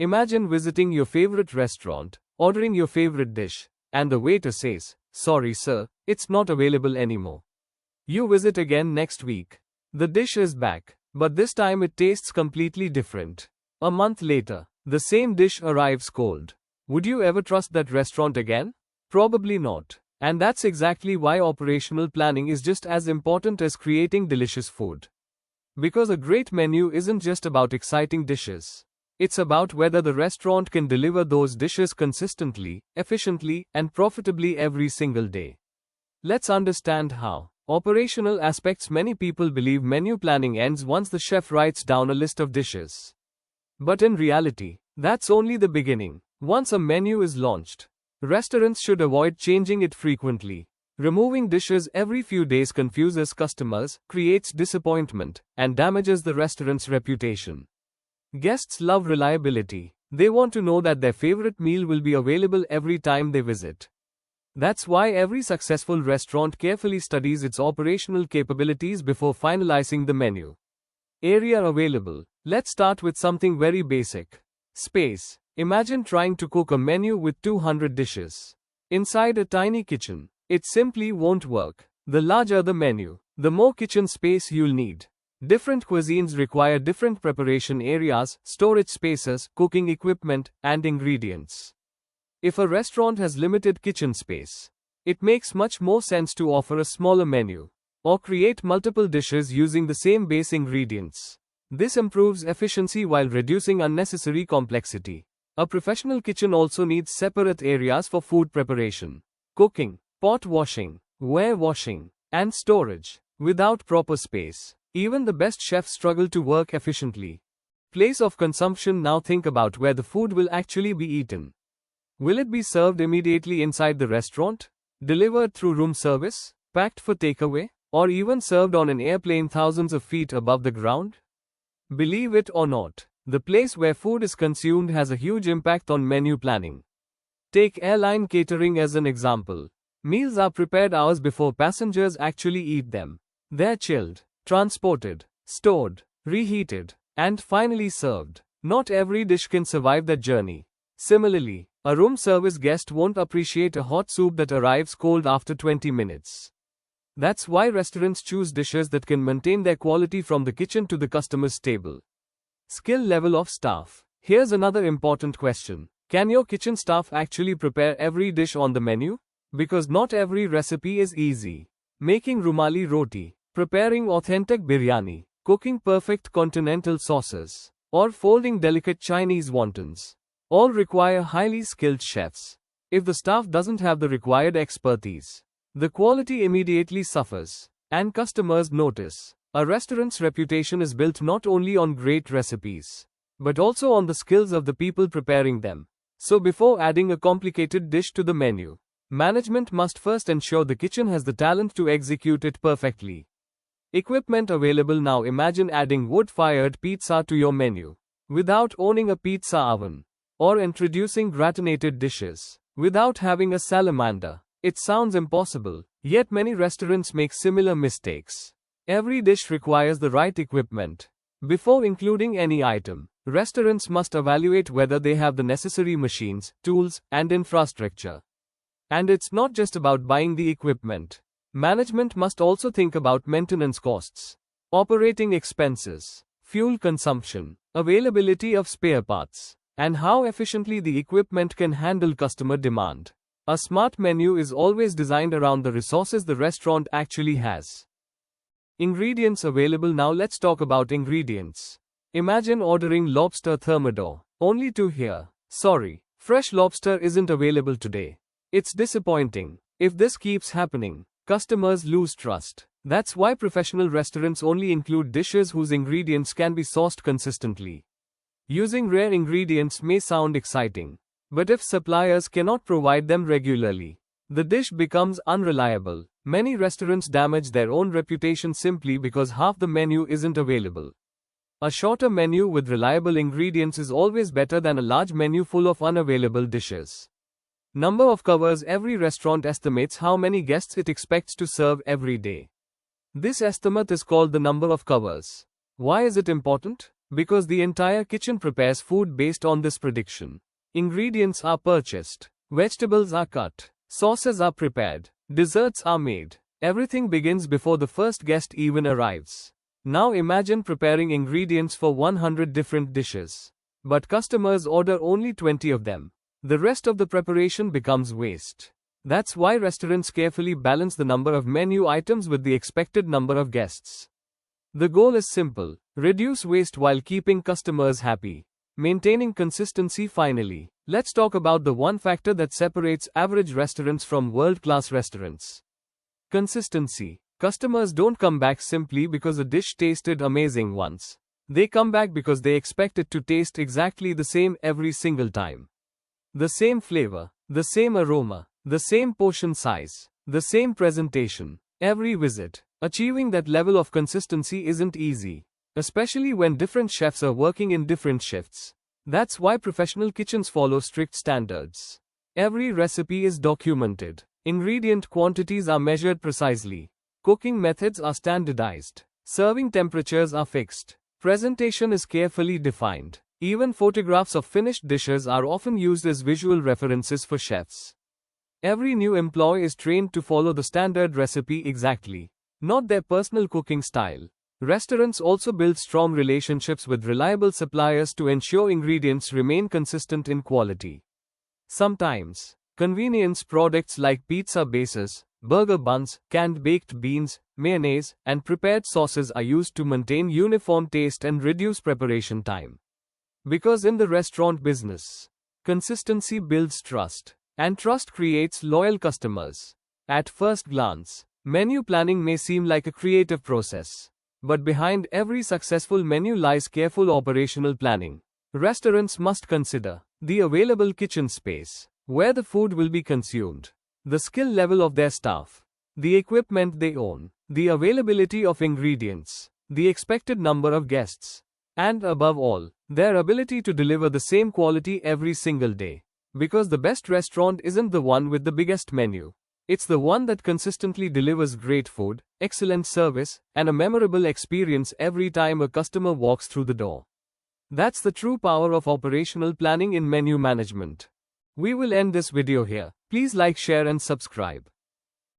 Imagine visiting your favorite restaurant, ordering your favorite dish, and the waiter says, "Sorry sir, it's not available anymore." You visit again next week. The dish is back, but this time it tastes completely different. A month later, the same dish arrives cold. Would you ever trust that restaurant again? Probably not. And that's exactly why operational planning is just as important as creating delicious food. Because a great menu isn't just about exciting dishes. It's about whether the restaurant can deliver those dishes consistently, efficiently, and profitably every single day. Let's understand how. Operational aspects. Many people believe menu planning ends once the chef writes down a list of dishes. But in reality, that's only the beginning. Once a menu is launched, restaurants should avoid changing it frequently. Removing dishes every few days confuses customers, creates disappointment, and damages the restaurant's reputation. Guests love reliability. They want to know that their favorite meal will be available every time they visit. That's why every successful restaurant carefully studies its operational capabilities before finalizing the menu. Area available. Let's start with something very basic. Space. Imagine trying to cook a menu with 200 dishes inside a tiny kitchen. It simply won't work. The larger the menu, the more kitchen space you'll need. Different cuisines require different preparation areas, storage spaces, cooking equipment, and ingredients. If a restaurant has limited kitchen space, it makes much more sense to offer a smaller menu or create multiple dishes using the same base ingredients. This improves efficiency while reducing unnecessary complexity. A professional kitchen also needs separate areas for food preparation, cooking, pot washing, ware washing, and storage. Without proper space, even the best chefs struggle to work efficiently. Place of consumption. Now think about where the food will actually be eaten. Will it be served immediately inside the restaurant? Delivered through room service? Packed for takeaway? Or even served on an airplane thousands of feet above the ground? Believe it or not, the place where food is consumed has a huge impact on menu planning. Take airline catering as an example. Meals are prepared hours before passengers actually eat them. They're chilled, transported, stored, reheated, and finally served. Not every dish can survive that journey. Similarly, a room service guest won't appreciate a hot soup that arrives cold after 20 minutes. That's why restaurants choose dishes that can maintain their quality from the kitchen to the customer's table. Skill level of staff. Here's another important question. Can your kitchen staff actually prepare every dish on the menu? Because not every recipe is easy. Making rumali roti, preparing authentic biryani, cooking perfect continental sauces, or folding delicate Chinese wontons all require highly skilled chefs. If the staff doesn't have the required expertise, the quality immediately suffers, and customers notice. A restaurant's reputation is built not only on great recipes, but also on the skills of the people preparing them. So before adding a complicated dish to the menu, management must first ensure the kitchen has the talent to execute it perfectly. Equipment available. Now imagine adding wood-fired pizza to your menu without owning a pizza oven, or introducing gratinated dishes without having a salamander. It sounds impossible, yet many restaurants make similar mistakes. Every dish requires the right equipment. Before including any item, restaurants must evaluate whether they have the necessary machines, tools, and infrastructure. And it's not just about buying the equipment. Management must also think about maintenance costs, operating expenses, fuel consumption, availability of spare parts, and how efficiently the equipment can handle customer demand. A smart menu is always designed around the resources the restaurant actually has. Ingredients available. Now let's talk about ingredients. Imagine ordering lobster thermidor, only to hear, "Sorry, fresh lobster isn't available today." It's disappointing. If this keeps happening, customers lose trust. That's why professional restaurants only include dishes whose ingredients can be sourced consistently. Using rare ingredients may sound exciting, but if suppliers cannot provide them regularly, the dish becomes unreliable. Many restaurants damage their own reputation simply because half the menu isn't available. A shorter menu with reliable ingredients is always better than a large menu full of unavailable dishes. Number of covers. Every restaurant estimates how many guests it expects to serve every day. This estimate is called the number of covers. Why is it important? Because the entire kitchen prepares food based on this prediction. Ingredients are purchased, vegetables are cut, sauces are prepared, desserts are made. Everything begins before the first guest even arrives. Now imagine preparing ingredients for 100 different dishes. But customers order only 20 of them. The rest of the preparation becomes waste. That's why restaurants carefully balance the number of menu items with the expected number of guests. The goal is simple: reduce waste while keeping customers happy. Maintaining consistency. Finally, let's talk about the one factor that separates average restaurants from world-class restaurants. Consistency. Customers don't come back simply because a dish tasted amazing once. They come back because they expect it to taste exactly the same every single time. The same flavor, the same aroma, the same portion size, the same presentation, every visit. Achieving that level of consistency isn't easy, especially when different chefs are working in different shifts. That's why professional kitchens follow strict standards. Every recipe is documented. Ingredient quantities are measured precisely. Cooking methods are standardized. Serving temperatures are fixed. Presentation is carefully defined. Even photographs of finished dishes are often used as visual references for chefs. Every new employee is trained to follow the standard recipe exactly, not their personal cooking style. Restaurants also build strong relationships with reliable suppliers to ensure ingredients remain consistent in quality. Sometimes, convenience products like pizza bases, burger buns, canned baked beans, mayonnaise, and prepared sauces are used to maintain uniform taste and reduce preparation time. Because in the restaurant business, consistency builds trust, and trust creates loyal customers. At first glance, menu planning may seem like a creative process, but behind every successful menu lies careful operational planning. Restaurants must consider the available kitchen space, where the food will be consumed, the skill level of their staff, the equipment they own, the availability of ingredients, the expected number of guests, and above all, their ability to deliver the same quality every single day. Because the best restaurant isn't the one with the biggest menu. It's the one that consistently delivers great food, excellent service, and a memorable experience every time a customer walks through the door. That's the true power of operational planning in menu management. We will end this video here. Please like, share, and subscribe.